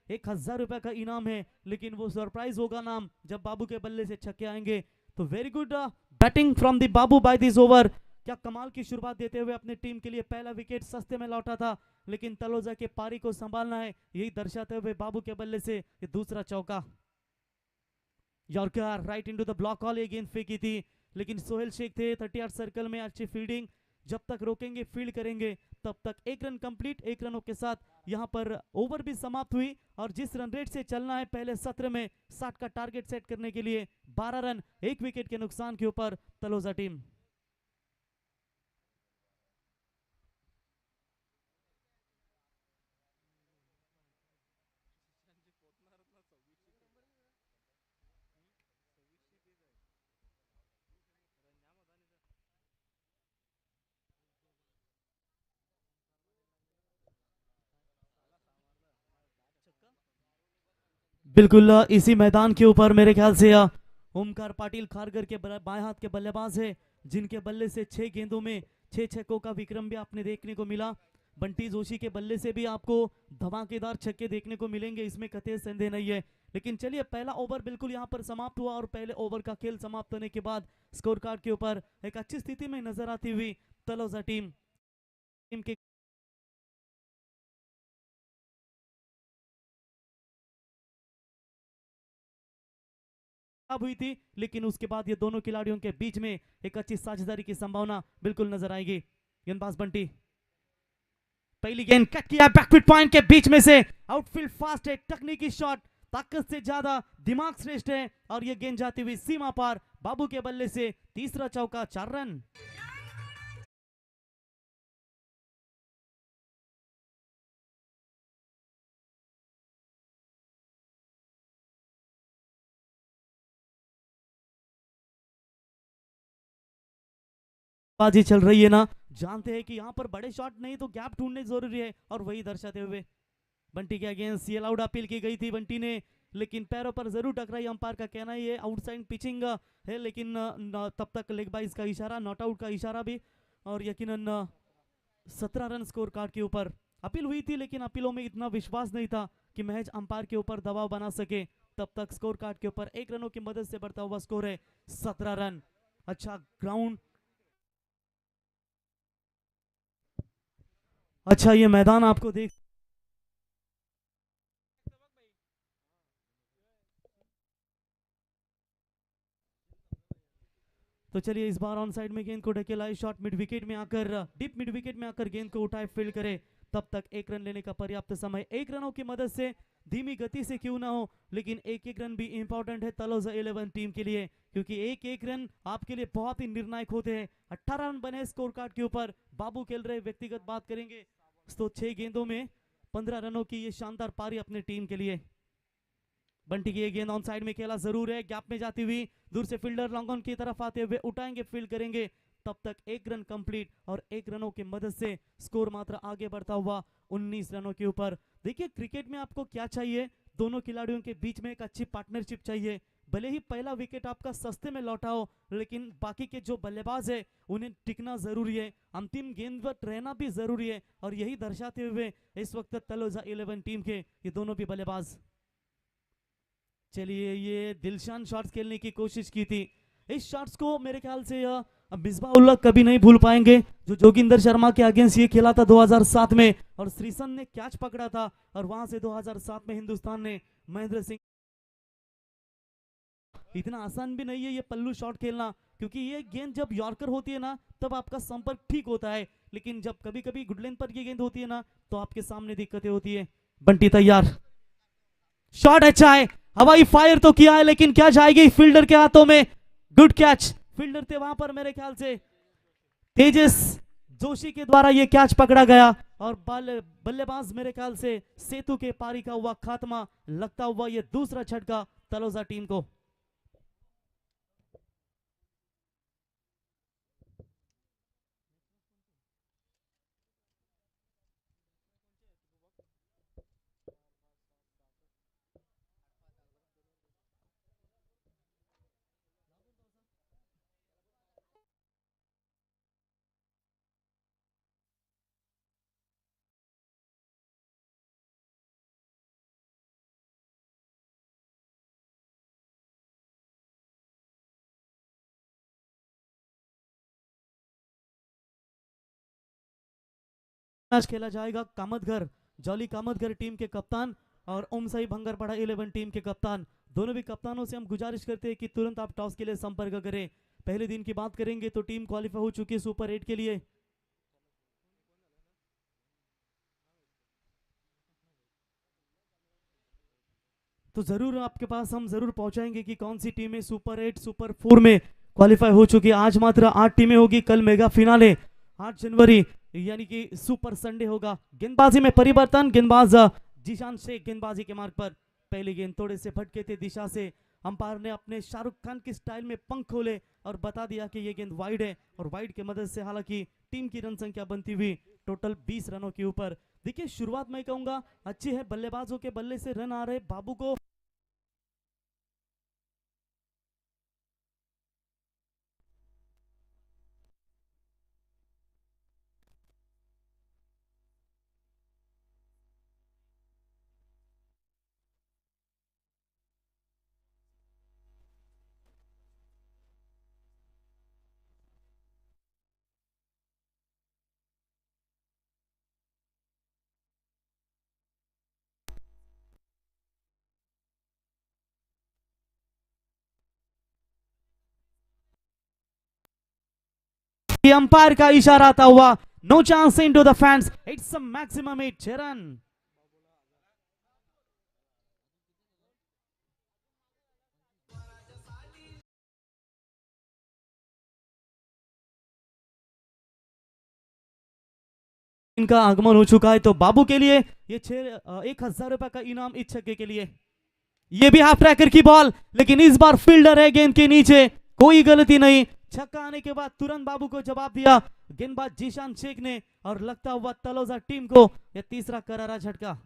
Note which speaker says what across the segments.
Speaker 1: 1,000 रुपए का इनाम है, लेकिन वो सरप्राइज होगा नाम जब बाबू के बल्ले से छक्के आएंगे। तो very good batting from the बाबू बाय दिस ओवर। क्या कमाल की शुरुआत देते हुए अपने टीम के लिए पहला विकेट सस्ते में लौटा था, लेकिन तलोजा के पारी को संभालना है, यही दर्शाते हुए बाबू के बल्ले से ये दूसरा चौका। Yorker right into the block call, ये गेंद फेंकी थी, लेकिन सोहेल शेख थे 38 सर्कल में, अच्छी फील्डिंग। जब तक रोकेंगे फील्ड करेंगे तब तक। एक रन कंप्लीट, एक रनों के साथ यहां पर ओवर भी समाप्त हुई। और जिस रन रेट से चलना है पहले सत्र में 60 का टारगेट सेट करने के लिए, 12 रन एक विकेट के नुकसान के ऊपर तलोजा टीम। बिल्कुल इसी मैदान के ऊपर मेरे ख्याल से ओमकार पाटिल खारगर के बाएं हाथ के बल्लेबाज है, जिनके बल्ले से 6 गेंदों में 6 छक्कों का विक्रम भी आपने देखने को मिला। बंटी जोशी के बल्ले से भी आपको धमाकेदार छक्के देखने को मिलेंगे, इसमें कतई संदेह नहीं है। लेकिन चलिए, पहला ओवर बिल्कुल यहां पर समाप्त हुआ और पहले ओवर का खेल समाप्त होने के बाद स्कोर कार्ड के ऊपर एक अच्छी स्थिति में नजर आती हुई तलोजा टीम के खराब हुई थी, लेकिन उसके बाद ये दोनों खिलाड़ियों के बीच में एक अच्छी साझेदारी की संभावना बिल्कुल नजर आएगी। गेंदबाज बंटी, पहली गेंद कट किया बैकफुट पॉइंट के बीच में से, आउटफील्ड फास्ट है, तकनीकी शॉट, ताकत से ज्यादा दिमाग श्रेष्ठ है, और ये गेंद जाती हुई सीमा पार बाबू के बल्ले से तीसरा चौका, 4 रन। बाजी चल रही है ना, जानते हैं कि यहाँ पर बड़े शॉट नहीं तो गैप ढूंढने जरूरी है, और वही दर्शाते हुए बंटी के अगेंस्ट ये लाउड अपील की गई थी बंटी ने, लेकिन पैरों पर जरूर टकराई। अंपायर का कहना ही है आउटसाइड पिचिंग है, लेकिन तब तक लेग बाइज का इशारा, नॉट आउट का इशारा भी, और यकीनन 17 रन स्कोर कार्ड के ऊपर अपील हुई थी, लेकिन अपीलों में इतना विश्वास नहीं था कि महज अंपायर के ऊपर दबाव बना सके। तब तक स्कोर कार्ड के ऊपर 1 रनों की मदद से बढ़ता हुआ स्कोर है 17 रन। अच्छा ग्राउंड, अच्छा ये मैदान आपको देख, तो चलिए इस बार ऑन साइड में गेंद को ढकेला, शॉट मिड विकेट में आकर, डीप मिड विकेट में आकर गेंद को उठाए फील्ड करे, तब तक 1 रन लेने का पर्याप्त समय। 1 रनों की मदद से, धीमी गति से क्यों ना हो, लेकिन एक एक रन भी इंपॉर्टेंट है तलोजा 11 टीम के लिए, क्योंकि एक एक रन आपके लिए बहुत ही निर्णायक होते हैं। 18 रन बने स्कोर कार्ड के ऊपर, बाबू खेल रहे व्यक्तिगत बात करेंगे तो 6 गेंदों में 15 रनों की ये शानदार पारी अपने टीम के लिए। बंटी की ये गेंद ऑन साइड में खेला जरूर है, गैप में जाती हुई दूर से फील्डर लॉन्ग ऑन की तरफ आते हुए उठाएंगे, फील्ड करेंगे, तब तक 1 रन कंप्लीट, और 1 रनों की मदद से स्कोर मात्र आगे बढ़ता हुआ 19 रनों के ऊपर। देखिए क्रिकेट में आपको क्या चाहिए, दोनों खिलाड़ियों के बीच में एक अच्छी पार्टनरशिप चाहिए। भले ही पहला विकेट आपका सस्ते में लौटा हो, लेकिन बाकी के जो बल्लेबाज है उन्हें टिकना जरूरी है, अंतिम गेंद पर रहना भी जरूरी है, और यही दर्शाते हुए इस वक्त तलोजा 11 टीम के ये दोनों भी बल्लेबाज। चलिए, ये दिलशान शॉट्स खेलने की कोशिश की थी, इस शॉट्स को मेरे ख्याल से मिसबा उल्लाह कभी नहीं भूल पाएंगे, जो जोगिंदर शर्मा के अगेंस्ट ये खेला था 2007 में, और श्रीसन ने कैच पकड़ा था, और वहां से 2007 में हिंदुस्तान ने महेंद्र सिंह। इतना आसान भी नहीं है ये पल्लू शॉट खेलना, क्योंकि ये गेंद जब यॉर्कर होती है ना तब आपका संपर्क ठीक होता है, लेकिन जब कभी कभी गुडलेन पर ये गेंद होती है ना तो आपके सामने दिक्कतें होती है। बंटी तैयार, शॉट अच्छा है, हवाई फायर तो किया है, लेकिन क्या जाएगी फील्डर के हाथों में। गुड कैच, फील्डर थे वहां पर मेरे ख्याल से तेजस जोशी के द्वारा ये कैच पकड़ा गया, और बल्लेबाज मेरे ख्याल से सेतु के पारी का हुआ खात्मा, लगता हुआ ये दूसरा झटका तलोजा टीम को। मैच खेला जाएगा कामतघर जॉली कामतघर टीम के कप्तान और ओमसाई भंगरपाड़ा 11 टीम के कप्तान। दोनों भी कप्तानों से हम गुजारिश करते हैं कि तुरंत आप टॉस के लिए संपर्क करें। पहले दिन की बात करेंगे तो टीम क्वालिफाई हो चुकी है सुपर 8 के लिए। तो जरूर आपके पास हम जरूर पहुंचाएंगे कि कौन सी टीमें सुपर 8 सुपर 4 में क्वालिफाई हो चुकी है। आज मात्र 8 टीमें होगी, कल मेगा फिनाले 8 जनवरी यानी कि सुपर संडे होगा। गेंदबाजी में परिवर्तन, गेंदबाज जीशान शेख गेंदबाजी के मार्ग पर। पहली गेंद थोड़े से भटके थे दिशा से, अंपायर ने अपने शाहरुख खान की स्टाइल में पंख खोले और बता दिया कि ये गेंद वाइड है और वाइड की मदद से हालांकि टीम की रन संख्या बनती हुई टोटल 20 रनों के ऊपर। देखिए शुरुआत मैं कहूंगा अच्छी है, बल्लेबाजों के बल्ले से रन आ रहे बाबू को अंपायर का इशारा आता हुआ no chance into the fans, it's a maximum 8 run. इनका आगमन हो चुका है तो बाबू के लिए ये 1,000 रुपए का इनाम इस छक्के के लिए। ये भी हाफ ट्रैकर की बॉल, लेकिन इस बार फील्डर है गेंद के नीचे, कोई गलती नहीं। छक्का आने के बाद तुरंत बाबू को जवाब दिया गेंदबाज जीशान शेख ने और लगता हुआ तलोजा टीम को यह तीसरा करारा झटका।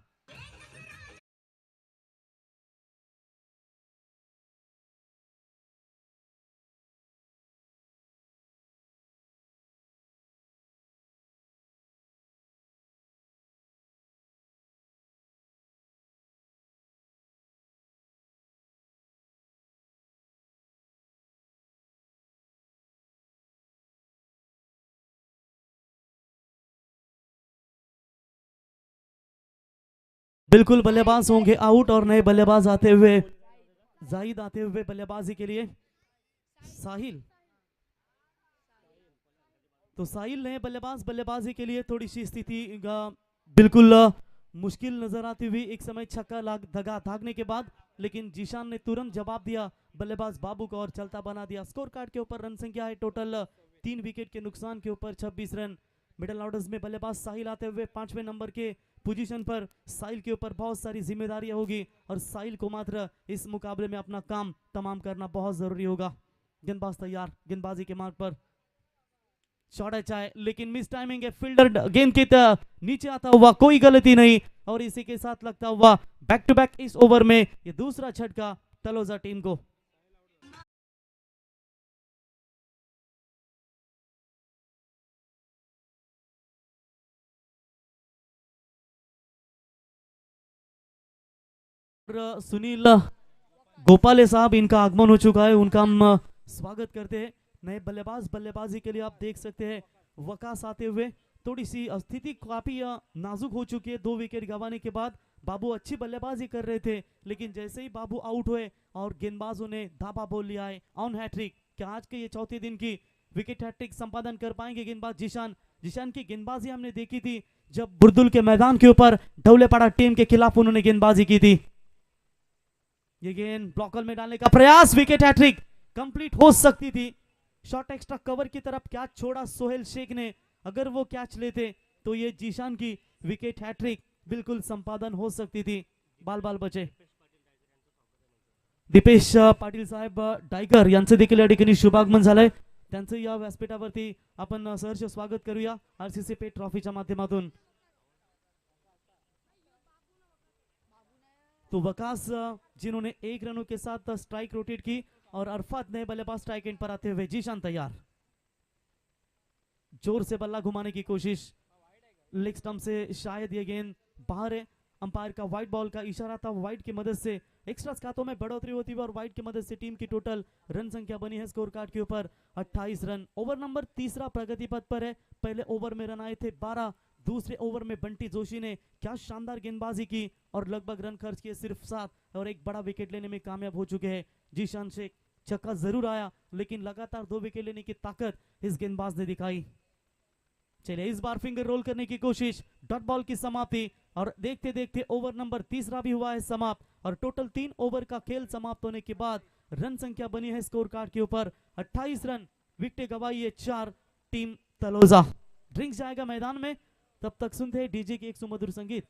Speaker 1: बिल्कुल बल्लेबाज होंगे आउट और नए बल्लेबाज आते हुए, जाहिद आते हुए बल्लेबाजी के लिए। साहिल, तो साहिल नए बल्लेबाज बल्लेबाजी के लिए थोड़ी सी स्थिति बिल्कुल मुश्किल नजर आती हुई। एक समय छक्का दगा भागने के बाद, लेकिन जीशान ने तुरंत जवाब दिया बल्लेबाज बाबू को और चलता बना दिया। स्कोर कार्ड के ऊपर रन संख्या है टोटल 3 विकेट के नुकसान के ऊपर 26 रन। मिडिल ऑर्डर्स में बल्लेबाज साहिल आते हुए 5वें नंबर के पोजीशन पर। साहिल के ऊपर बहुत सारी जिम्मेदारियां होगी और साहिल को मात्र इस मुकाबले में अपना काम तमाम करना बहुत जरूरी होगा। गेंदबाज तैयार, गेंदबाजी के मार्ग पर। शॉट अच्छा है लेकिन मिस टाइमिंग है, फील्डर गेंद के नीचे आता हुआ, कोई गलती नहीं। और इसी के साथ लगता हुआ बैक टू बैक इस ओवर में ये दूसरा झटका तलोजा टीम को। सुनील गोपाले साहब इनका आगमन हो चुका है, उनका हम स्वागत करते हैं। नए बल्लेबाज बल्लेबाजी के लिए आप देख सकते हैं वकास आते हुए। थोड़ी सी स्थिति काफी नाजुक हो चुकी है, 2 विकेट गंवाने के बाद। बाबू अच्छी बल्लेबाजी कर रहे थे, लेकिन जैसे ही बाबू आउट हुए और गेंदबाजों ने धाबा बोल लिया है ऑन हैट्रिक। क्या आज के ये चौथे दिन की विकेट हैट्रिक संपादन कर पाएंगे गेंदबाज जीशान? जीशान की गेंदबाजी हमने देखी थी जब बुरदुल के मैदान के ऊपर ढौलेपाड़ा टीम के खिलाफ उन्होंने गेंदबाजी की थी। ये गेंद ब्लॉकर में डालने का प्रयास, विकेट हैट्रिक कंप्लीट हो सकती थी। शॉट एक्स्ट्रा कवर की तरफ कैच छोड़ा सोहेल शेख ने, अगर वो कैच लेते तो ये जीशान की विकेट हैट्रिक बिल्कुल संपादन हो सकती थी। बाल बाल बचे। दीपेश पाटील साहेब डायगर यांचं देखील या ठिकाणी शुभागमन झालंय, त्यांचं या व्यासपीठावरती आपण सहर्ष स्वागत करूया आरसीसी पे ट्रॉफीच्या माध्यमातून। तो वकास जिन्होंने 1 रनों के साथ स्ट्राइक रोटेट की और अरफात ने बल्लेबाज स्ट्राइक एंड पर आते हुए। जीशान तैयार, जोर से बल्ला घुमाने की कोशिश, लेग स्टंप से शायद ये गेंद बाहर है। अंपायर का व्हाइट बॉल का इशारा था, व्हाइट की मदद से एक्स्ट्रा खातों में बढ़ोतरी होती है और व्हाइट की मदद से टीम की टोटल रन संख्या बनी है स्कोर कार्ड के ऊपर 28 रन। ओवर नंबर तीसरा प्रगति पथ पर है। पहले ओवर में रन आए थे 12, दूसरे ओवर में बंटी जोशी ने क्या शानदार गेंदबाजी की और लगभग रन खर्च किए सिर्फ 7 और एक बड़ा विकेट लेने में कामयाब हो चुके हैं। जीशान शेख छक्का जरूर आया लेकिन लगातार 2 विकेट लेने की ताकत इस गेंदबाज ने दिखाई। चलिए इस बार फिंगर रोल करने की कोशिश, डॉट बॉल की समाप्ति और देखते देखते ओवर नंबर तीसरा भी हुआ है समाप्त और टोटल 3 ओवर का खेल समाप्त होने के बाद रन संख्या बनी है स्कोर कार्ड के ऊपर 28 रन, विकेट गवाई है 4 टीम तलोजा। ड्रिंक्स जाएगा मैदान में, तब तक सुनते हैं डीजे की एक सुमधुर संगीत।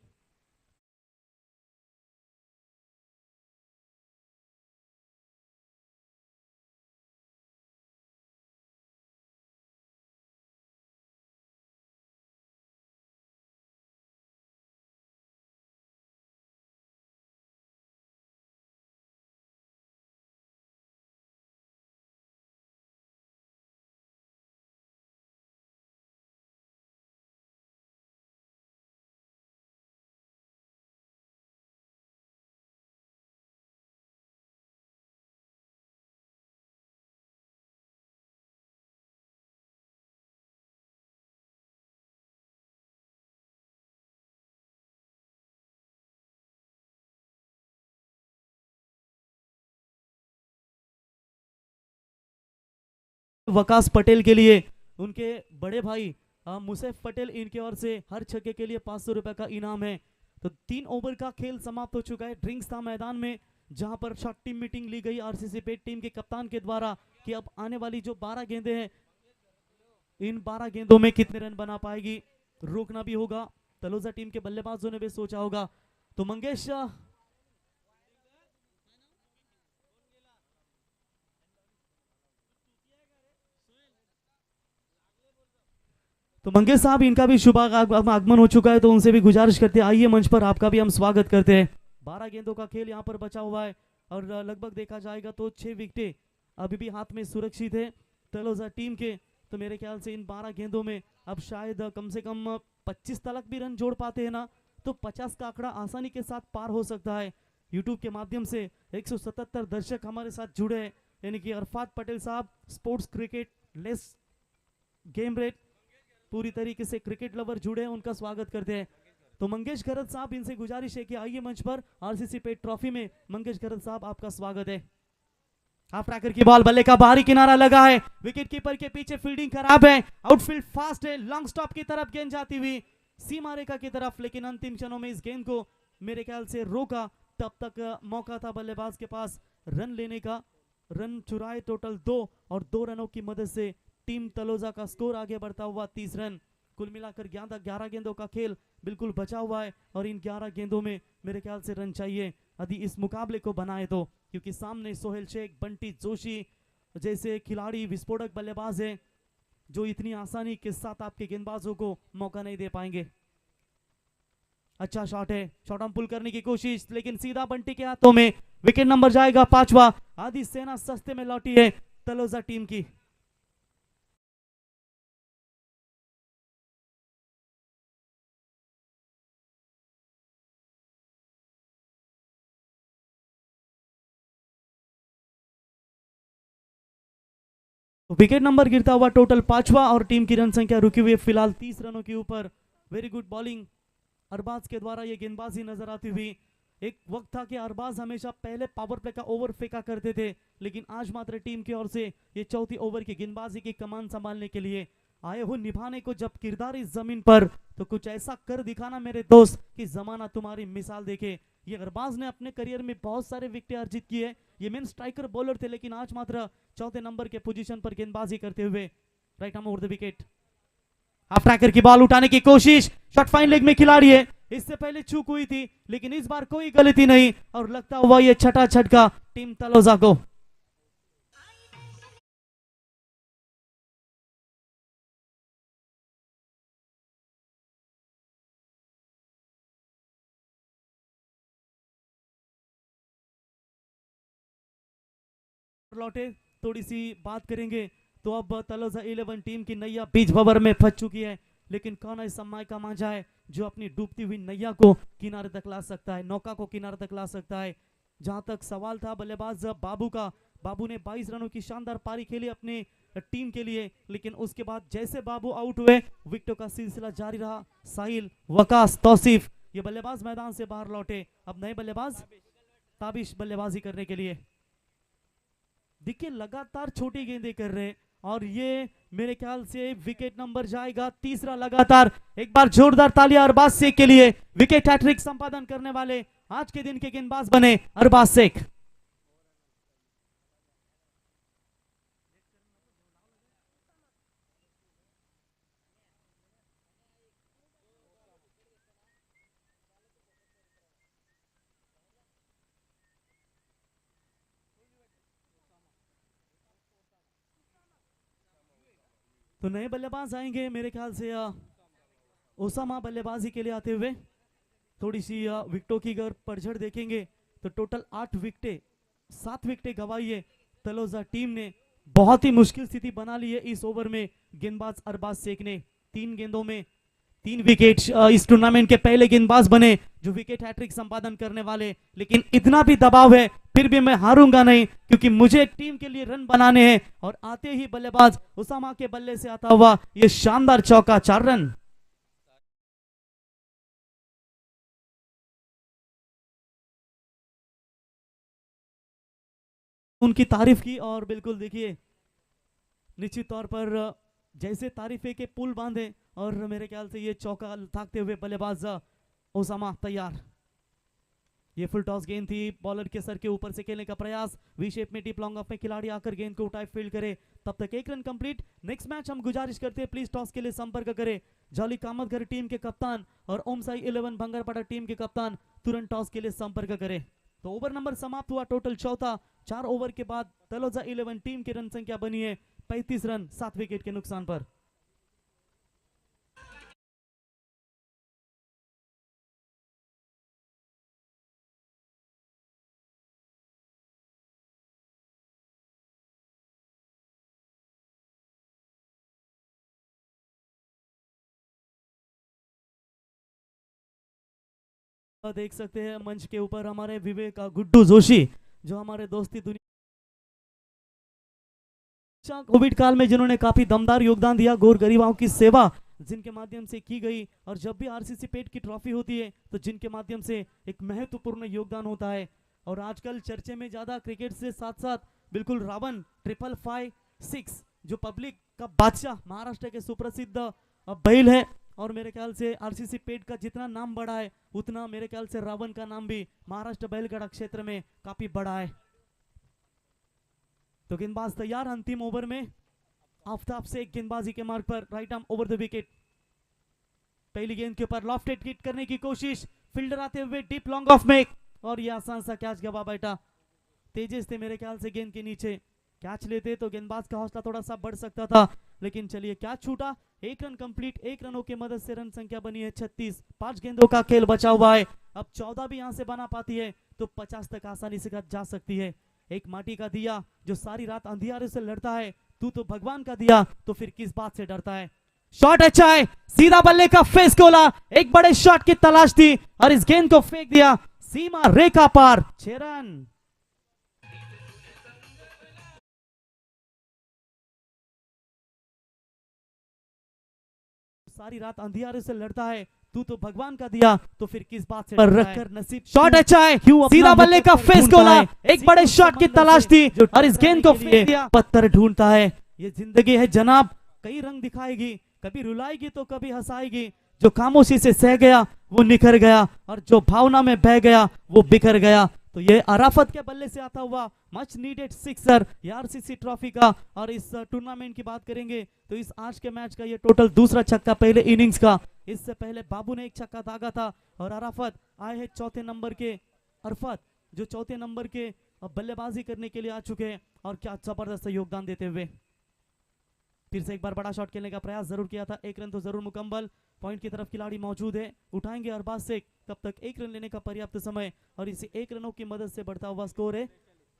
Speaker 1: वकास पटेल के लिए उनके बड़े भाई मुसैफ पटेल, इनके ओर से हर छक्के के लिए 500 रुपए का इनाम है। तो 3 ओवर का खेल समाप्त हो चुका है। ड्रिंक्स था मैदान में जहां पर शॉर्ट टीम मीटिंग ली गई आरसीसी पेट टीम के कप्तान के द्वारा कि अब आने वाली जो 12 गेंदें हैं, इन 12 गेंदों में कितने रन बना पाएगी, रोकना भी होगा। तलोजा टीम के बल्लेबाजों ने भी सोचा होगा। तो मंगेश साहब, इनका भी शुभ आगमन हो चुका है, तो उनसे भी गुजारिश करते हैं आइए मंच पर, आपका भी हम स्वागत करते हैं। 12 गेंदों का खेल यहाँ पर बचा हुआ है और लगभग देखा जाएगा तो 6 विकेटें अभी भी हाथ में सुरक्षित है तलोजा टीम के। तो मेरे ख्याल से इन 12 गेंदों में अब शायद कम से कम 25 तक भी रन जोड़ पाते हैं ना, तो 50 का आंकड़ा आसानी के साथ पार हो सकता है। यूट्यूब के माध्यम से 177 दर्शक हमारे साथ जुड़े हैं, यानी कि अरफात पटेल साहब, sports cricket less game rate, पूरी तरीके से क्रिकेट लवर जुड़े हैं, उनका स्वागत करते हैं। तो मंगेश घरत साहब, इनसे गुजारिश है कि आइए मंच पर, आरसीसी पेट ट्रॉफी में मंगेश घरत साहब आपका स्वागत है। हाफ ट्रैकर की बॉल, बल्ले का बाहरी किनारा लगा है, विकेट कीपर के पीछे फील्डिंग खराब है, आउटफील्ड फास्ट है, लॉन्ग स्टॉप की तरफ गेंद जाती हुई सीमा रेखा की तरफ, लेकिन अंतिम क्षणों में इस गेंद को मेरे ख्याल से रोका। तब तक मौका था बल्लेबाज के पास रन लेने का, रन चुराए टोटल 2 और 2 रनों की मदद से टीम तलोजा का स्कोर आगे बढ़ता हुआ 30 रन। कुल मिलाकर 11 गेंदों का खेल बिल्कुल बचा हुआ है और इन 11 गेंदों में मेरे ख्याल से रन चाहिए यदि इस मुकाबले को बनाए तो, क्योंकि सामने सोहेल शेख, बंटी जोशी जैसे खिलाड़ी विस्फोटक बल्लेबाज हैं जो इतनी आसानी के साथ आपके गेंदबाजों को मौका नहीं दे पाएंगे। अच्छा शॉट है, शॉट हम पुल करने की कोशिश, लेकिन सीधा बंटी के हाथों में, विकेट नंबर जाएगा 5वां। आधी सेना सस्ते में लौटी है तलोजा टीम की। विकेट नंबर गिरता हुआ टोटल 5वां और टीम की रन संख्या रुकी हुई फिलहाल 30 रनों के ऊपर। वेरी गुड बॉलिंग अरबाज के द्वारा ये गेंदबाजी नजर आती हुई। एक वक्त था कि अरबाज हमेशा पहले पावर प्ले का ओवर फेंका करते थे, लेकिन आज मात्र टीम की ओर से ये चौथी ओवर की गेंदबाजी की कमान संभालने के लिए आए हो निभाने को जब किरदार इस जमीन पर, तो कुछ ऐसा कर दिखाना मेरे दोस्त कि जमाना तुम्हारी मिसाल देखे। ये अरबाज ने अपने करियर में बहुत सारे विकेट अर्जित किए, ये मेन स्ट्राइकर बॉलर थे, लेकिन आज मात्र चौथे नंबर के पोजीशन पर गेंदबाजी करते हुए right arm over the wicket. Half tracker की बॉल उठाने की कोशिश, शॉट फाइन लेग में खिलाड़ी है, इससे पहले चूक हुई थी लेकिन इस बार कोई गलती नहीं और लगता हुआ ये छठा झटका टीम तलोजा को। लौटे थोड़ी सी बात करेंगे तो अब तलोजा 11 टीम की नैया बीच भंवर में फंस चुकी है, लेकिन कौन ऐसा मायका मांझा है जो अपनी डूबती हुई नैया को किनारे तक ला सकता है, नौका को किनारे तक ला सकता है। जहां तक सवाल था बल्लेबाज बाबू का, बाबू ने 22 रनों की शानदार पारी खेली अपने टीम के लिए, लेकिन उसके बाद जैसे बाबू आउट हुए विकेटों का सिलसिला जारी रहा। साहिल, वकास, तौसीफ ये बल्लेबाज मैदान से बाहर लौटे। अब नए बल्लेबाज ताबिश बल्लेबाजी करने के लिए। देखिए लगातार छोटी गेंदें कर रहे और ये मेरे ख्याल से विकेट नंबर जाएगा तीसरा लगातार। एक बार जोरदार तालियां अरबाज शेख के लिए, विकेट हैट्रिक संपादन करने वाले आज के दिन के गेंदबाज बने अरबाज शेख। तो नए बल्लेबाज आएंगे मेरे ख्याल से ओसामा बल्लेबाजी के लिए आते हुए। थोड़ी सी विकेटों की अगर पड़झड़ देखेंगे तो टोटल 8 विकेटें, 7 विकेटें गंवाई है तलोजा टीम ने। बहुत ही मुश्किल स्थिति बना ली है इस ओवर में गेंदबाज अरबाज शेख ने। 3 गेंदों में 3 विकेट, इस टूर्नामेंट के पहले गेंदबाज बने जो विकेट हैट्रिक संपादन करने वाले। लेकिन इतना भी दबाव है फिर भी मैं हारूंगा नहीं, क्योंकि मुझे टीम के लिए रन बनाने हैं। और आते ही बल्लेबाज उसामा के बल्ले से आता हुआ ये शानदार चौका, 4 रन। उनकी तारीफ की और बिल्कुल देखिए निश्चित तौर पर जैसे तारीफे के पुल बांधे और मेरे ख्याल से ये चौका ताकते हुए बल्लेबाज ओसामा तैयार। ये फुल टॉस गेंद थी, बॉलर के सर के ऊपर से खेलने का प्रयास, वी शेप में डीप लॉन्ग ऑफ में खिलाड़ी आकर गेंद को उठाए फील्ड करे। तब तक 1 रन कंप्लीट। नेक्स्ट मैच हम गुजारिश करते हैं प्लीज टॉस के लिए संपर्क करें जॉली कामतघर टीम के कप्तान और ओम साई 11 भंगरपाड़ा टीम के कप्तान तुरंत टॉस के लिए संपर्क करें। तो ओवर नंबर समाप्त हुआ, टोटल 14। 4 ओवर के बाद तलोजा 11 टीम की रन संख्या बनी है 35 रन 7 विकेट के नुकसान पर। देख सकते हैं मंच के ऊपर हमारे विवेक गुड्डू जोशी, जो हमारे दोस्ती दुनिया कोविड काल में जिन्होंने काफी दमदार योगदान दिया, गौर गरीबाओं की सेवा जिनके माध्यम से की गई। और जब भी आरसीसी पेट की ट्रॉफी होती है तो जिनके माध्यम से एक महत्वपूर्ण योगदान होता है। और आजकल चर्चे में ज्यादा क्रिकेट से साथ साथ बिल्कुल रावण 555-6 जो पब्लिक का बादशाह महाराष्ट्र के सुप्रसिद्ध बैल है। और मेरे ख्याल से आरसीसी पेट का जितना नाम बड़ा है उतना मेरे ख्याल से रावण का नाम भी महाराष्ट्र बैलगाड़ा क्षेत्र में काफी बड़ा है। तो गेंदबाज तैयार अंतिम ओवर में आफ्ताब से गेंदबाजी के मार्ग पर, right arm over the wicket. पहली गेंद के ऊपर लॉफ्टेड हिट करने की कोशिश, फील्डर आते हुए डीप लॉन्ग ऑफ में और ये आसान सा कैच गवा बैठा। तेजस थे मेरे ख्याल से गेंद के नीचे, कैच लेते तो गेंदबाज का हौसला थोड़ा सा बढ़ सकता था, लेकिन चलिए कैच छूटा। 1 रन कंप्लीट, 1 रनों की मदद से रन संख्या बनी है 36। 5 गेंदों का खेल बचा हुआ है। अब 14 भी यहां से बना पाती है तो 50 तक आसानी से जा सकती है। एक माटी का दिया जो सारी रात अंधियारे से लड़ता है, तू तो भगवान का दिया तो फिर किस बात से डरता है। शॉट अच्छा है, सीधा बल्ले का फेस खोला, एक बड़े शॉट की तलाश थी और इस गेंद को फेंक दिया सीमा रेखा पार। 6 रन। सारी रात अंधियारे से लड़ता है, तू तो भगवान का दिया तो फिर किस बात से रखकर नसीब। शॉट अच्छा है, सीधा बल्ले का फेस खोला, एक बड़े शॉट की तलाश थी और इस गेंद को फेंक दिया। पत्थर ढूंढता है, ये जिंदगी है जनाब, कई रंग दिखाएगी, कभी रुलाएगी तो कभी हंसाएगी। जो खामोशी से सह गया वो निखर गया और जो भावना में बह गया वो बिखर गया। तो ये अराफत के बल्ले से आता हुआ much needed sixer RCC trophy का। और इस टूर्नामेंट की बात करेंगे तो इस आज के मैच का ये टोटल दूसरा छक्का पहले इनिंग्स का। इससे पहले बाबू ने एक छक्का दागा था और अराफत आए हैं चौथे नंबर के, अरफत जो चौथे नंबर के बल्लेबाजी करने के लिए आ चुके हैं और क्या जबरदस्त योगदान देते हुए। फिर से एक बार बड़ा शॉट खेलने का प्रयास जरूर किया था, 1 रन तो जरूर मुकम्मल। पॉइंट की तरफ खिलाड़ी मौजूद है, उठाएंगे अरबाज शेख। तब तक 1 रन लेने का पर्याप्त समय और इसी 1 रनों की मदद से बढ़ता हुआ स्कोर है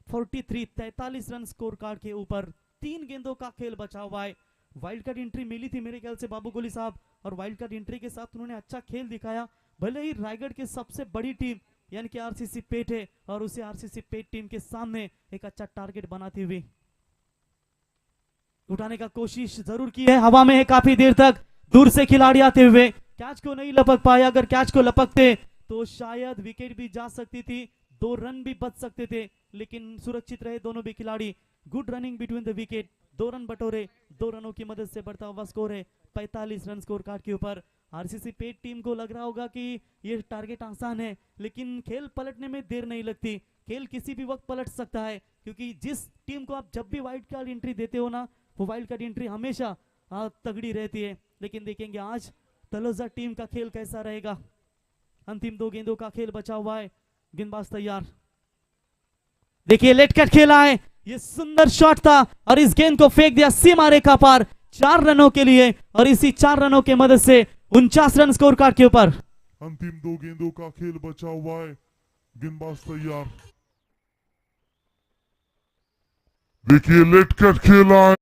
Speaker 1: 43 रन स्कोर कार्ड के ऊपर। 3 गेंदों का खेल बचा हुआ है। वाइल्ड कार्ड एंट्री मिली थी मेरे ख्याल से बाबू गोली साहब और वाइल्ड कार्ड एंट्री के साथ उन्होंने अच्छा खेल दिखाया। भले ही रायगढ़ की सबसे बड़ी टीम यानी कि आरसीसी पेट है और उसे आरसीसी पेट टीम के सामने एक अच्छा टारगेट बनाती हुई। उठाने का कोशिश जरूर की है, हवा में है काफी देर तक, दूर से खिलाड़ी आते हुए कैच को नहीं लपक पाया। अगर कैच को लपकते तो शायद विकेट भी जा सकती थी, 2 रन भी बच सकते थे, लेकिन सुरक्षित रहे दोनों भी खिलाड़ी। Good running between the wicket, 2 run बटोरे, 2 रनों की मदद से बढ़ता हुआ स्कोर है 45 रन स्कोर कार्ड के ऊपर। आरसीसी पेट टीम को लग रहा होगा कि ये टारगेट आसान है, लेकिन खेल पलटने में देर नहीं लगती। खेल किसी भी वक्त पलट सकता है, क्योंकि जिस टीम को आप जब भी वाइल्ड कार्ड एंट्री देते हो ना, वो वाइल्ड कार्ड एंट्री हमेशा तगड़ी रहती है। लेकिन देखेंगे आज तलोजा टीम का खेल कैसा रहेगा। अंतिम 2 गेंदों का खेल बचा हुआ है, गेंदबाज तैयार। देखिए लेट कट खेला है, ये सुंदर शॉट था और इस गेंद को फेंक दिया सीमा रेखा पार 4 रनों के लिए, और इसी 4 रनों के मदद से 49 रन स्कोर कार्ड के ऊपर।
Speaker 2: अंतिम 2 गेंदों का खेल बचा हुआ है, गेंदबाज तैयार। देखिए लेट कट खेला है,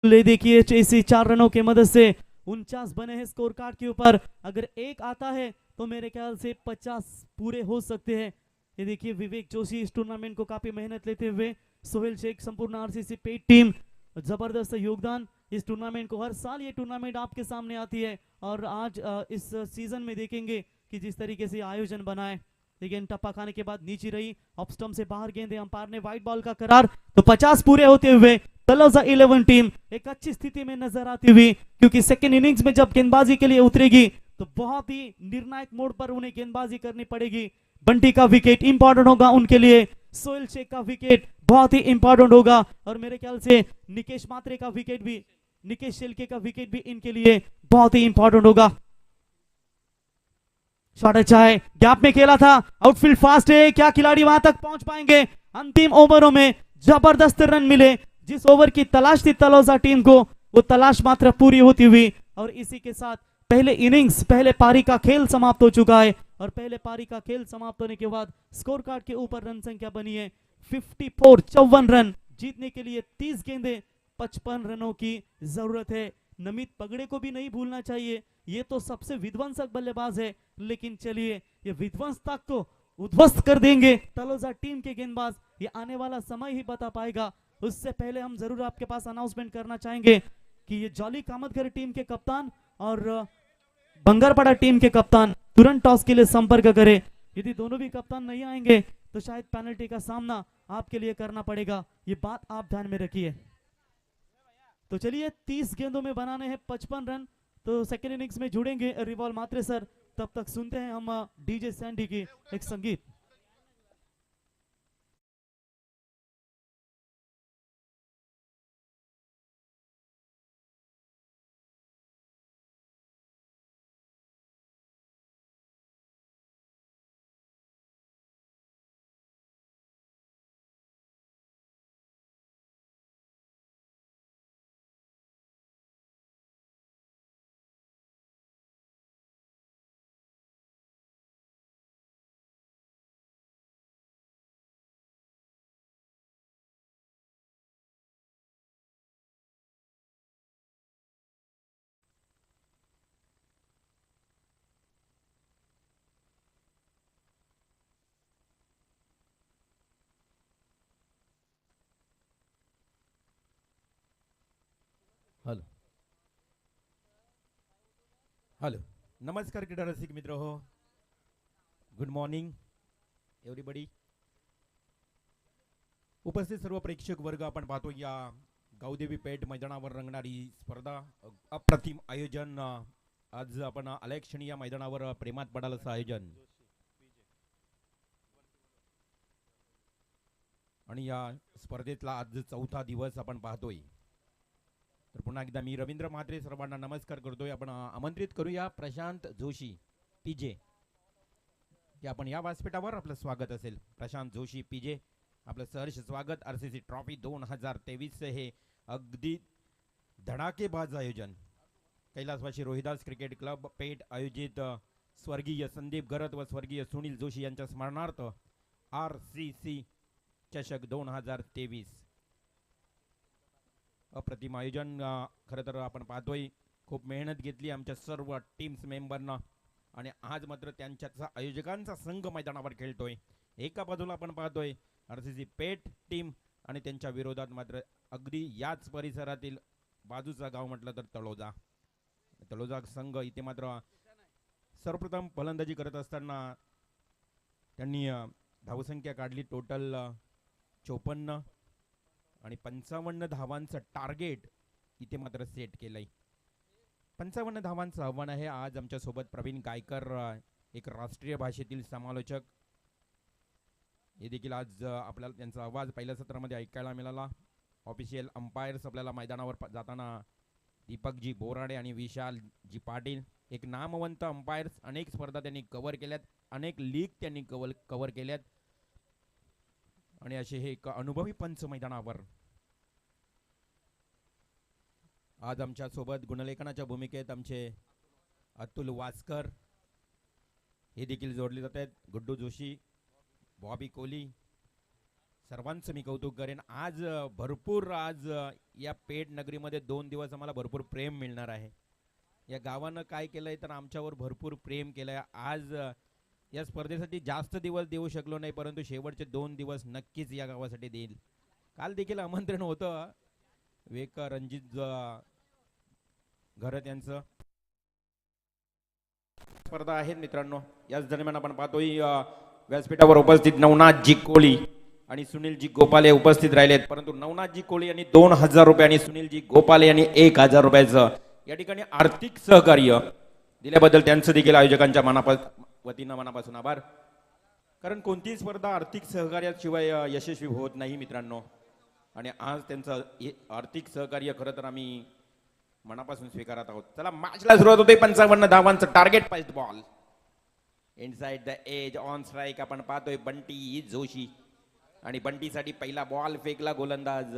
Speaker 1: ले देखिए इसी 4 रनों के मदद से 49 बने हैं स्कोर कार्ड के ऊपर। अगर एक आता है तो मेरे ख्याल से 50 पूरे हो सकते हैं। ये देखिए विवेक जोशी इस टूर्नामेंट को काफी मेहनत लेते हुए, सोहेल शेख, संपूर्ण आरसीसी पेट टीम, जबरदस्त योगदान इस टूर्नामेंट को। हर साल ये टूर्नामेंट आपके सामने आती है, और आज इस सीजन में देखेंगे कि जिस तरीके से आयोजन बना है। लेकिन टप्पा खाने के बाद नीचे रही, ऑफ स्टंप से बाहर गेंद, अंपायर ने व्हाइट बॉल का करार, तो 50 पूरे होते हुए तलोजा 11 टीम एक अच्छी स्थिति में नजर आती हुई, क्योंकि सेकेंड इनिंग्स में जब गेंदबाजी के लिए उतरेगी तो बहुत ही निर्णायक मोड़ पर उन्हें गेंदबाजी करनी पड़ेगी। बंटी का विकेट इंपॉर्टेंट होगा उनके लिए, सोहेल शेख का विकेट बहुत ही इंपॉर्टेंट होगा, और मेरे ख्याल से निकेश मात्रे का विकेट भी, निकेश शेल्के का विकेट भी इनके लिए बहुत ही इंपॉर्टेंट होगा। शॉट अच्छा है, गैप में खेला था, आउटफील्ड फास्ट है, क्या खिलाड़ी वहां तक पहुंच पाएंगे। अंतिम ओवरों में जबरदस्त रन मिले, जिस ओवर की तलाश थी तलोजा टीम को, वो तलाश मात्र पूरी होती हुई, और इसी के साथ पहले इनिंग्स, पहले पारी का खेल समाप्त हो चुका है। और पहले पारी का खेल समाप्त होने के बाद स्कोर कार्ड के ऊपर रन संख्या बनी है 54, 54 रन। जीतने के लिए 30 गेंदे 55 रनों की जरूरत है। नमित पगड़े को भी नहीं भूलना चाहिए, ये तो सबसे विध्वंसक बल्लेबाज है, लेकिन चलिए ये विध्वंसता को उद्ध्वस्त कर देंगे तलोजा टीम के गेंदबाज, ये आने वाला समय ही बता पाएगा। उससे पहले हम जरूर आपके पास अनाउंसमेंट करना चाहेंगे कि ये जॉली कामतघर टीम के कप्तान और बंगारपाड़ा टीम के कप्तान तुरंत टॉस के लिए संपर्क करें। यदि दोनों भी कप्तान नहीं आएंगे तो शायद पेनल्टी का सामना आपके लिए करना पड़ेगा, ये बात आप ध्यान में रखिए। तो चलिए 30 गेंदों में बनाने हैं 55 रन, तो सेकेंड इनिंग्स में जुड़ेंगे रिवॉल्व मात्रे सर। तब तक सुनते हैं हम डीजे सैंडी की एक संगीत।
Speaker 3: हॅलो हॅलो नमस्कार क्रीडा रसिक मित्र हो, गुड मॉर्निंग एव्हरीबडी. उपस्थित सर्व प्रेक्षक वर्ग, आपण पाहतो या गावदेवी पेठ मैदानावर रंगणारी स्पर्धा. अप्रतिम आयोजन. आज आपण अलेक्षणी या मैदानावर प्रेमात पडाल असं आयोजन, आणि या स्पर्धेतला आज 4था दिवस आपण पाहतोय. तर पुन्हा एकदा मी रवींद्र म्हात्रे सर्वांना नमस्कार करतोय. आपण आमंत्रित करूया प्रशांत जोशी पीजे, की आपण या व्यासपीठावर आपलं स्वागत असेल. प्रशांत जोशी पीजे, आपलं सहर्ष स्वागत. आरसीसी ट्रॉफी 2023 हे अगदी धडाकेबाज आयोजन कैलासवासी रोहिदास क्रिकेट क्लब पेठ आयोजित स्वर्गीय संदीप गरत व स्वर्गीय सुनील जोशी यांच्या स्मरणार्थ आरसीसी चषक 2023 अप्रतिम आयोजन. खरं तर आपण पाहतोय खूप मेहनत घेतली आमच्या सर्व टीम्स मेंबरना, आणि आज मात्र त्यांच्या आयोजकांचा संघ मैदानावर खेळतोय. एका बाजूला आपण पाहतोय RCC पेठ टीम आणि त्यांच्या विरोधात मात्र अगदी याच परिसरातील बाजूचा गाव म्हटलं तर तळोजा संघ इथे मात्र सर्वप्रथम फलंदाजी करत असताना त्यांनी धावसंख्या काढली टोटल 54 आणि 55 धावांचं टार्गेट इथे मात्र सेट केलंय. 55 धावांचं आव्हान आहे. आज आमच्या सोबत प्रवीण गायकर एक राष्ट्रीय भाषेतील समालोचक हे देखील आज आपल्याला त्यांचा आवाज पहिल्या सत्रामध्ये ऐकायला मिळाला. ऑफिशियल अंपायर्स आपल्याला मैदानावर जाताना दीपकजी बोराडे आणि विशालजी पाटील एक नामवंत अंपायर्स. अनेक स्पर्धा त्यांनी कव्हर केल्यात, अनेक लीग त्यांनी कव्हर केल्यात आणि असे हे एक अनुभवी पंच मैदानावर. आज आमच्या सोबत गुणलेखनाच्या भूमिकेत आमचे अतुल वास्कर हे देखील जोडले जात आहेत. गुड्डू जोशी, बॉबी कोहली, सर्वांचं मी कौतुक करेन. आज या पेठ नगरीमध्ये 2 दिवस आम्हाला भरपूर प्रेम मिळणार आहे. या गावानं काय केलंय तर आमच्यावर भरपूर प्रेम केलंय. आज या स्पर्धेसाठी जास्त दिवस देऊ शकलो नाही, परंतु शेवटचे 2 दिवस नक्कीच या गावासाठी देईल. काल देखील आमंत्रण होतं रणजित घरत यांचं. स्पर्धा आहेत मित्रांनो. याच दरम्यान आपण पाहतोय व्यासपीठावर उपस्थित नवनाथजी कोळी आणि सुनीलजी गोपाले उपस्थित राहिलेत, परंतु नवनाथजी कोळी यांनी 2000 रुपये आणि सुनीलजी गोपाले यांनी 1000 रुपयाचं या ठिकाणी आर्थिक सहकार्य दिल्याबद्दल त्यांचं देखील आयोजकांच्या वतीनं मनापासून आभार. कारण कोणतीही स्पर्धा आर्थिक सहकार्याशिवाय यशस्वी होत नाही मित्रांनो. आणि आज त्यांचं आर्थिक सहकार्य खरं तर आम्ही मनापासून स्वीकारत आहोत. चला मॅचला सुरुवात होते. 55 धावांचं target. First ball inside the edge on strike. आपण पाहतोय बंटी जोशी आणि बंटीसाठी पहिला बॉल फेकला गोलंदाज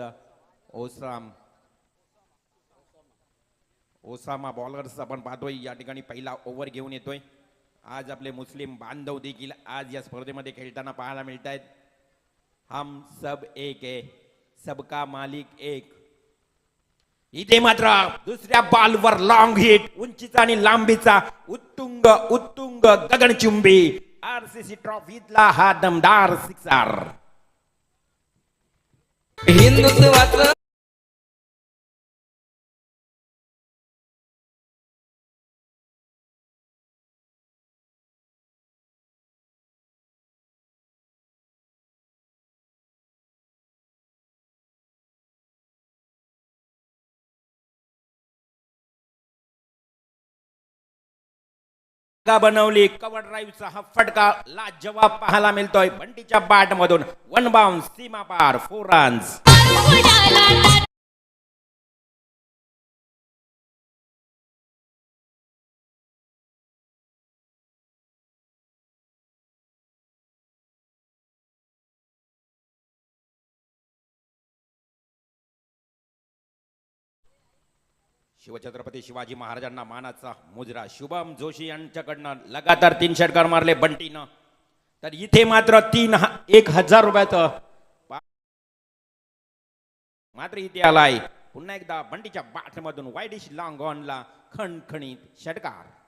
Speaker 3: ओसामा बॉलर्स आपण पाहतोय या ठिकाणी पहिला ओव्हर घेऊन येतोय. आज आपले मुस्लिम बांधव देखील आज या स्पर्धेमध्ये खेळताना पाहायला मिळत आहेत. हम सब एक है, सबका मालिक एक. इथे मात्र दुसऱ्या बॉलवर लॉंग हिट, उंचीचा आणि लांबीचा उत्तुंग गगनचुंबी RCC ट्रॉफीतला हा दमदार सिक्सर. हिंदुत्वाचं बनवली. कव्हर ड्राईव्हचा हा फटका लाजवाब पाहायला मिळतोय बंटीच्या बॅट मधून. 1 बाउन्स, सीमा पार, 4 रन्स. शिवछत्रपती शिवाजी महाराजांना मानाचा मुजरा शुभम जोशी यांच्याकडनं लगातार 3 षटकार मारले बंटीनं. तर इथे मात्र 1000 रुपयाचं मात्र इथे आलाय. पुन्हा एकदा बंटीच्या बॅट मधून वाईडिश लॉंग ऑनला खणखणीत षटकार.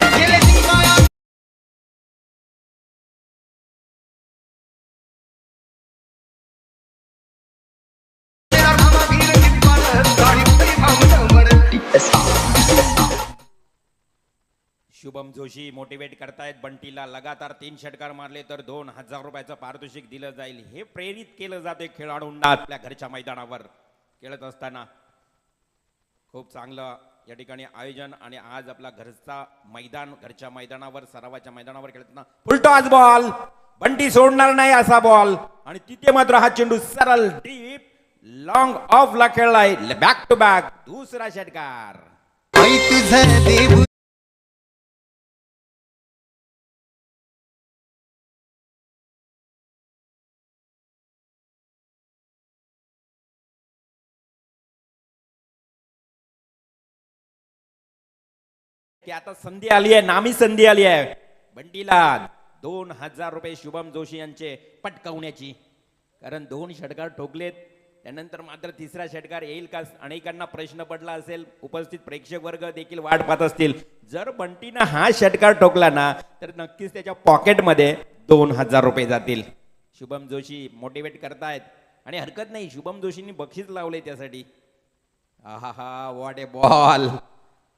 Speaker 3: शुभम जोशी मोटिवेट करतायत बंटीला. लगातार 3 षटकार मारले तर 2000 रुपयाचं पारितोषिक दिलं जाईल. हे प्रेरित केलं जाते खेळाडूंना आपल्या घरच्या मैदानावर खेळत असताना. खूप चांगलं या ठिकाणी आयोजन आणि आज आपला घरच्या मैदानावर सरावाच्या मैदानावर खेळताना फुलटॉस बॉल. बंटी सोडणार नाही असा बॉल आणि तिथे मात्र हा चेंडू सरळ डीप लॉंग ऑफ ला खेळलाय. बॅक टू बॅक दुसरा षटकार. की आता संधी आली आहे, नामी संधी आली आहे बंटीला 2000 रुपये शुभम जोशी यांचे पटकावण्याची. कारण 2 षटकार ठोकलेत, त्यानंतर मात्र तिसरा षटकार येईल का अनेकांना प्रश्न पडला असेल. उपस्थित प्रेक्षक वर्ग देखील वाट पाहत असतील. जर बंटीनं हा षटकार ठोकला ना तर नक्कीच त्याच्या पॉकेटमध्ये 2000 रुपये जातील. शुभम जोशी मोटिवेट करतायत आणि हरकत नाही, शुभम जोशींनी बक्षीस लावले त्यासाठी. आहा हा व्हॉट ए बॉल.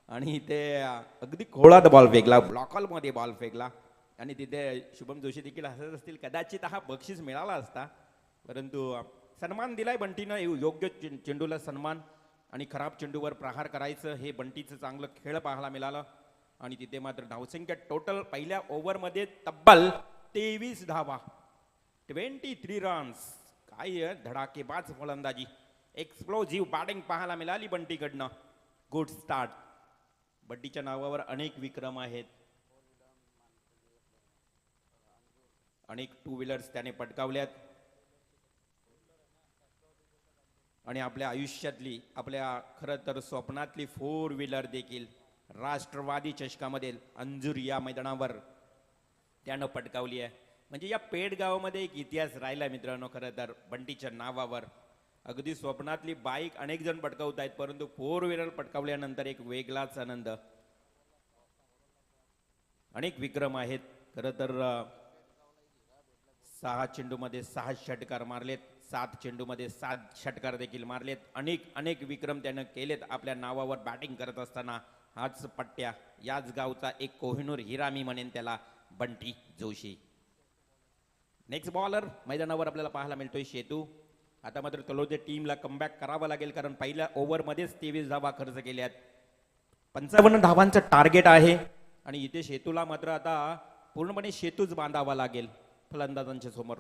Speaker 3: आणि ते अगदी खोळात बॉल फेकला, ब्लॉकॉलमध्ये बॉल फेकला आणि तिथे शुभम जोशी देखील हसत असतील. कदाचित हा बक्षीस मिळाला असता, परंतु सन्मान दिलाय बंटीनं. योग्य चेंडूला सन्मान आणि खराब चेंडूवर प्रहार करायचं, हे बंटीचं चांगलं खेळ पाहायला मिळालं. आणि तिथे मात्र धावसंख्या टोटल पहिल्या ओव्हरमध्ये तब्बल 23 धावा, 23 रन्स. काय धडाकेबाज फलंदाजी, एक्सप्लोजिव्ह बॅटिंग पाहायला मिळाली बंटीकडनं. Good start. बंटीच्या नावावर अनेक विक्रम आहेत, अनेक 2 व्हीलर्स त्याने पटकावल्यात आणि आपल्या आयुष्यातली, आपल्या खरं तर स्वप्नातली 4 व्हीलर देखील राष्ट्रवादी चषकामध्ये अंजूर या मैदानावर त्यानं पटकावली आहे. म्हणजे या पेडगावमध्ये एक इतिहास राहिला मित्रांनो. खरं तर बंटीच्या नावावर अगदी स्वप्नातली बाईक अनेक जण पटकावत आहेत, परंतु 4 व्हीलर पटकावल्यानंतर एक वेगळाच आनंद. अनेक विक्रम आहेत. खरं तर 6 चेंडूमध्ये 6 षटकार मारलेत, 7 चेंडूमध्ये 7 षटकार देखील मारलेत. अनेक विक्रम त्यानं केलेत आपल्या नावावर बॅटिंग करत असताना. हाच पट्ट्या, याच गावचा एक कोहिनूर हिरा मी म्हणेन त्याला, बंटी जोशी. नेक्स्ट बॉलर मैदानावर आपल्याला पाहायला मिळतोय शेतू. आता मात्र तलोदे टीमला कमबॅक करावं लागेल, कारण पहिल्या ओव्हरमध्येच 23 धावा खर्च केल्यात. 55 धावांचं टार्गेट आहे आणि इथे शेतूला मात्र आता पूर्णपणे शेतूच बांधावा लागेल फलंदाजांच्या समोर.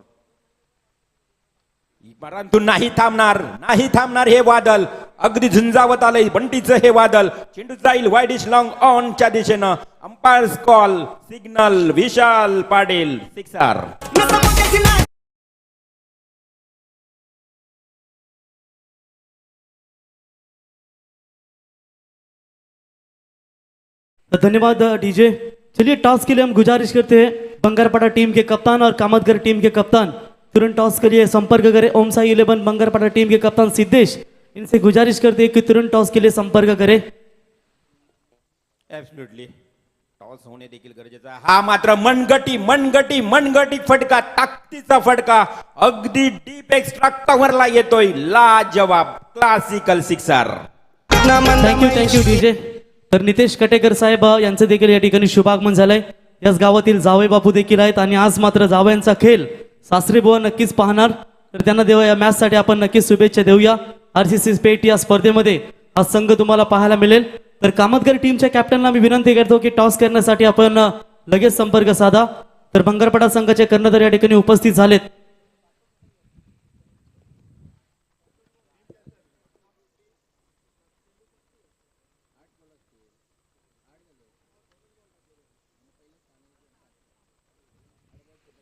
Speaker 3: परंतु नाही थांबणार हे वादळ. अगदी झुंजावत आलंय बंटीचं हे वादळ. चेंडू जाईल वाईडिश लॉंग ऑनच्या दिशेनं. Umpires call, signal, Vishal Patil, sixer.
Speaker 1: धन्यवाद डीजे. चलिए टॉस के लिए हम गुजारिश करते हैं बंगारपाड़ा टीम के कप्तान और कामतगर टीम के कप्तान तुरंत टॉस के लिए संपर्क करें. ओम साई 11 बंगारपाड़ा टीम के कप्तान सिद्धेश, इनसे गुजारिश करते हैं कि तुरंत टॉस के लिए संपर्क करें.
Speaker 3: ऍब्सोल्युटली टॉस होणे देखील गरजेचं आहे. हा मात्र मनगटी फटका, ताकदीचा फटका, अगदी डीप एक्स्ट्रा कव्हरला येतोय. लाजवाब क्लासिकल सिक्सर.
Speaker 1: Thank you DJ. तर नितेश कटेकर साहेब यांचं देखील या ठिकाणी शुभागमन झालंय. याच गावातील जावई बापू देखील आहेत आणि आज मात्र जावयांचा खेळ सासरे बुवा नक्कीच पाहणार. तर त्यांना देवा या मॅच साठी आपण नक्कीच शुभेच्छा देऊया. आरसीसी पेट या स्पर्धेमध्ये हा संघ तुम्हाला पाहायला मिळेल. तर कामतगर टीमच्या कॅप्टनला मी विनंती करतो की टॉस करण्यासाठी आपण लगेच संपर्क साधा. तर बंगारपाडा संघाचे कर्णधार या ठिकाणी उपस्थित झालेत.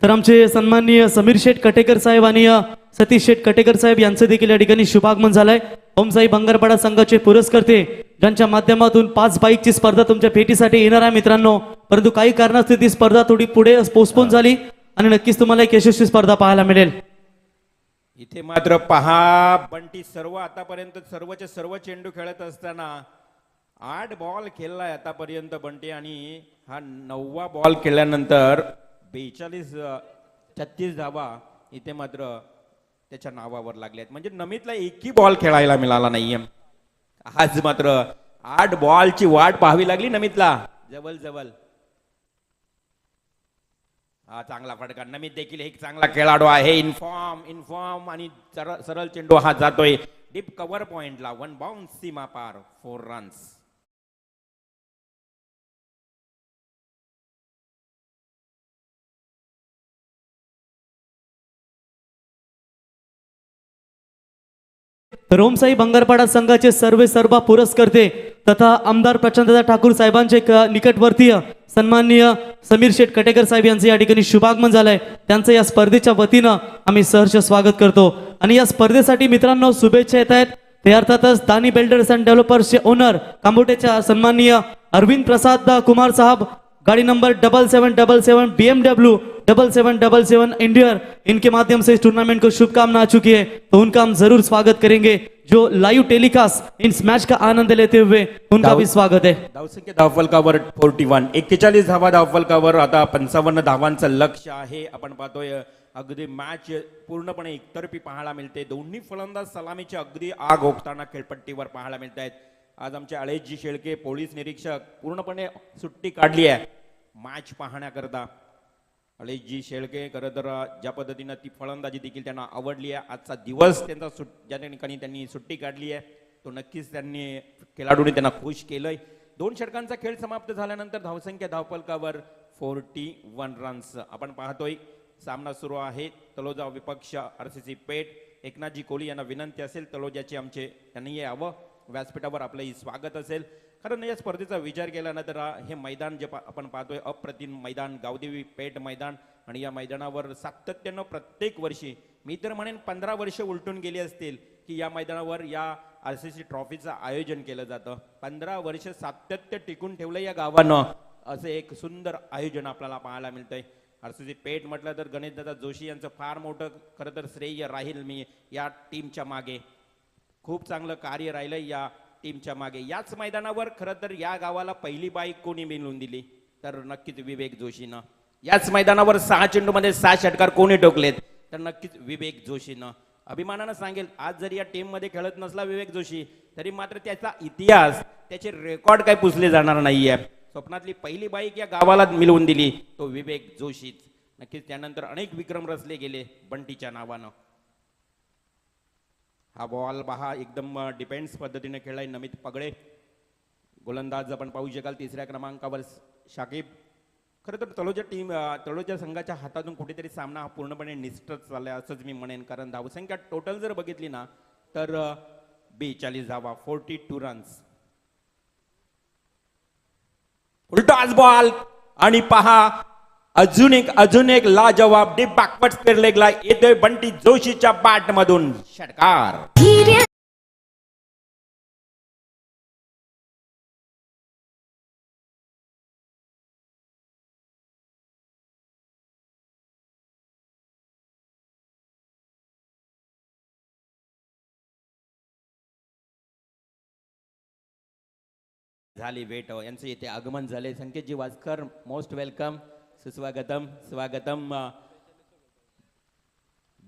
Speaker 1: तर आमचे सन्माननीय समीर शेठ कटेकर साहेब आणि सतीश शेठ कटेकर साहेब यांचं देखील या ठिकाणी शुभागमन झालंय. ओमसाई बंगारपाडा संघाचे पुरस्कर्ते, ज्यांच्या माध्यमातून 5 बाईकची स्पर्धा तुमच्या भेटीसाठी येणार आहे मित्रांनो. परंतु काही कारणास्तव ती स्पर्धा थोडी पुढे पोस्टपोन झाली आणि नक्कीच तुम्हाला एक यशस्वी स्पर्धा पाहायला मिळेल.
Speaker 3: इथे मात्र पहा बंटी आतापर्यंत सर्वचे सर्व चेंडू खेळत असताना 8 बॉल खेळलाय आतापर्यंत बंटी आणि हा 9वा बॉल खेळल्यानंतर 36 धावा इथे मात्र त्याच्या नावावर लागल्यात. म्हणजे नमितला एकही बॉल खेळायला मिळाला नाहीये. आज मात्र 8 बॉलची वाट पाहावी लागली नमितला. जवळ हा चांगला फटका. नमित देखील एक चांगला खेळाडू आहे. इन्फॉर्म आणि सरळ चेंडू हा जातोय डीप कव्हर पॉइंटला. 1 बाउन्स सीमा पार, 4 रन्स.
Speaker 1: रोमसाई बंगारपाडा संघाचे सर्व पुरस्कर्ते तथा आमदार प्रचंडदादा ठाकूर साहेबांचे निकटवर्तीय सन्माननीय समीर शेठ कटेकर साहेब यांचे या ठिकाणी शुभागमन झालंय. त्यांचं या स्पर्धेच्या वतीनं आम्ही सहर्ष स्वागत करतो. आणि या स्पर्धेसाठी मित्रांनो शुभेच्छा येत आहेत ते अर्थातच दानी बिल्डर्स अँड डेव्हलपर्सचे ओनर कांबोटेच्या सन्माननीय अरविंद प्रसाद कुमार साहब, गाड़ी नंबर 7777 BMW 7777 इंडियर, इनके माध्यम से इस टूर्नामेंट को शुभकामना आ चुकी है, तो उनका हम जरूर स्वागत करेंगे. जो लाइव टेलीकास्ट इस मैच का आनंद लेते हुए उनका भी स्वागत है.
Speaker 3: धावसंख्या धावफलकावर 41, 41 धावा धावफलकावर. आता 55 धावांचं लक्ष्य आहे. आपण पाहतोय अगदी मॅच पूर्णपणे एकतर्फी पाहायला मिळते. दोन्ही फलंदाज सलामीचे अगदी आग ओकताना खेळपट्टीवर पाहायला मिळत आहेत. आज आमचे अळेशजी शेळके पोलीस निरीक्षक पूर्णपणे सुट्टी काढली आहे मॅच पाहण्याकरता. अळेशजी शेळके खरं तर ज्या पद्धतीनं ती फलंदाजी देखील त्यांना आवडली आहे. आजचा दिवस त्यांचा ज्या ठिकाणी त्यांनी सुट्टी काढली आहे तो नक्कीच त्यांनी खेळाडूंनी त्यांना खुश केलंय. 2 षटकांचा खेळ समाप्त झाल्यानंतर धावसंख्या धावफलकावर 41 रन्स आपण पाहतोय. सामना सुरू आहे. तलोजा विपक्ष RCC पेठ. एकनाथजी कोहली यांना विनंती असेल तलोजाची आमचे त्यांनी यावं व्यासपीठावर आपलंही स्वागत असेल. कारण या स्पर्धेचा विचार केल्यानंतर हे मैदान जे आपण पाहतोय अप्रतिम मैदान गावदेवी पेठ मैदान आणि या मैदानावर सातत्यानं प्रत्येक वर्षी मी तर म्हणेन 15 वर्ष उलटून गेली असतील की या मैदानावर या RCC ट्रॉफीचं आयोजन केलं जातं. 15 वर्ष सातत्य टिकून ठेवलं या गावानं असं एक सुंदर आयोजन आपल्याला पाहायला मिळतंय. RCC पेठ म्हटलं तर गणेशदादा जोशी यांचं फार मोठं खरं तर श्रेय राहील मी या टीमच्या मागे. खूप चांगलं कार्य राहिलं या टीमच्या मागे. याच मैदानावर खरं तर या गावाला पहिली बाईक कोणी मिळवून दिली तर नक्कीच विवेक जोशीनं. याच मैदानावर 6 चेंडूमध्ये 6 षटकार कोणी ठोकलेत तर नक्कीच विवेक जोशीनं. अभिमानानं सांगेल आज जरी या टीम मध्ये खेळत नसला विवेक जोशी तरी मात्र त्याचा इतिहास त्याचे रेकॉर्ड काही पुसले जाणार नाहीये. स्वप्नातली पहिली बाईक या गावाला मिळवून दिली तो विवेक जोशीच. नक्कीच त्यानंतर अनेक विक्रम रचले गेले बंटीच्या नावानं. हा बॉल पहा एकदम डिफेन्स पद्धतीने खेळलाय नमित पगडे. गोलंदाज आपण पाहू शकाल 3ऱ्या क्रमांकावर शाकिब. खरं तर तलोजा संघाच्या हातातून कुठेतरी सामना हा पूर्णपणे निष्ठच चाललाय असंच मी म्हणेन. कारण धावसंख्या टोटल जर बघितली ना तर 42 धावा 42 रन्स. उलटाच बॉल आणि पहा अजून एक लाजवाब डीप बॅकवर्ड स्क्वेअर लेगला येतोय बंटी जोशीच्या बॅट मधून षटकार. झाली वेट यांचं येथे आगमन झाले. संकेतजी वासकर मोस्ट वेलकम सुस्वागतम स्वागतम.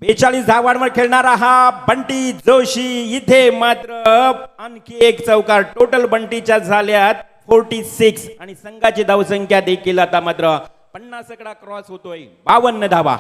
Speaker 3: 42 धावांवर खेळणारा हा बंटी जोशी. इथे मात्र आणखी एक चौकार टोटल बंटीच्या झाल्यात 46 आणि संघाची धावसंख्या देखील आता मात्र 50 कडा क्रॉस होतोय 52 धावा.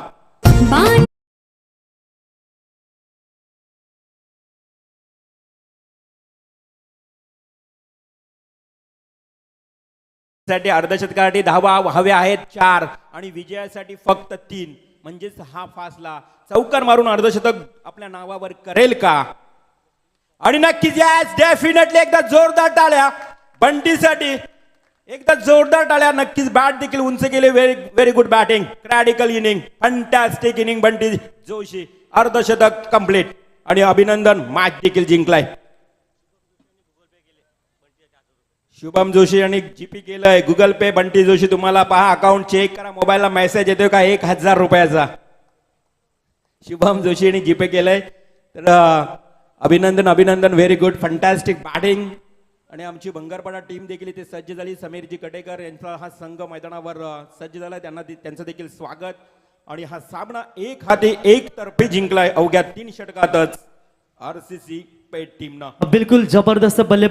Speaker 3: साठी अर्धशतकासाठी धावा हव्या आहेत 4 आणि विजयासाठी फक्त 3 म्हणजेच हा फासला चौकार मारून अर्धशतक आपल्या नावावर करेल का. आणि नक्कीच यस डेफिनेटली एकदा जोरदार टाळ्या बंटीसाठी. एकदा जोरदार टाळ्या. नक्कीच बॅट देखील उंच गेले. Very good batting. Critical inning fantastic inning Bunty Joshi. अर्धशतक कंप्लीट आणि अभिनंदन मॅच देखील जिंकलाय. शुभम जोशी आणि जीपी केलंय गुगल पे. बंटी जोशी तुम्हाला पहा अकाउंट चेक करा मोबाईलला मेसेज येतोय का 1000 रुपयाचा. शुभम जोशी आणि जीपे केलंय तर अभिनंदन व्हेरी गुड फंटॅस्टिक बॅटिंग. आणि आमची भंगारपाडा टीम देखील इथे सज्ज झाली. समीरजी कटेकर यांचा हा संघ मैदानावर सज्ज झाला. त्यांचं देखील स्वागत. आणि हा सामना एक हाती एक तर्फे जिंकलाय अवघ्या 3 षटकातच RCC पेठ टीमनं.
Speaker 1: बिल्कुल जबरदस्त बल्लेबाज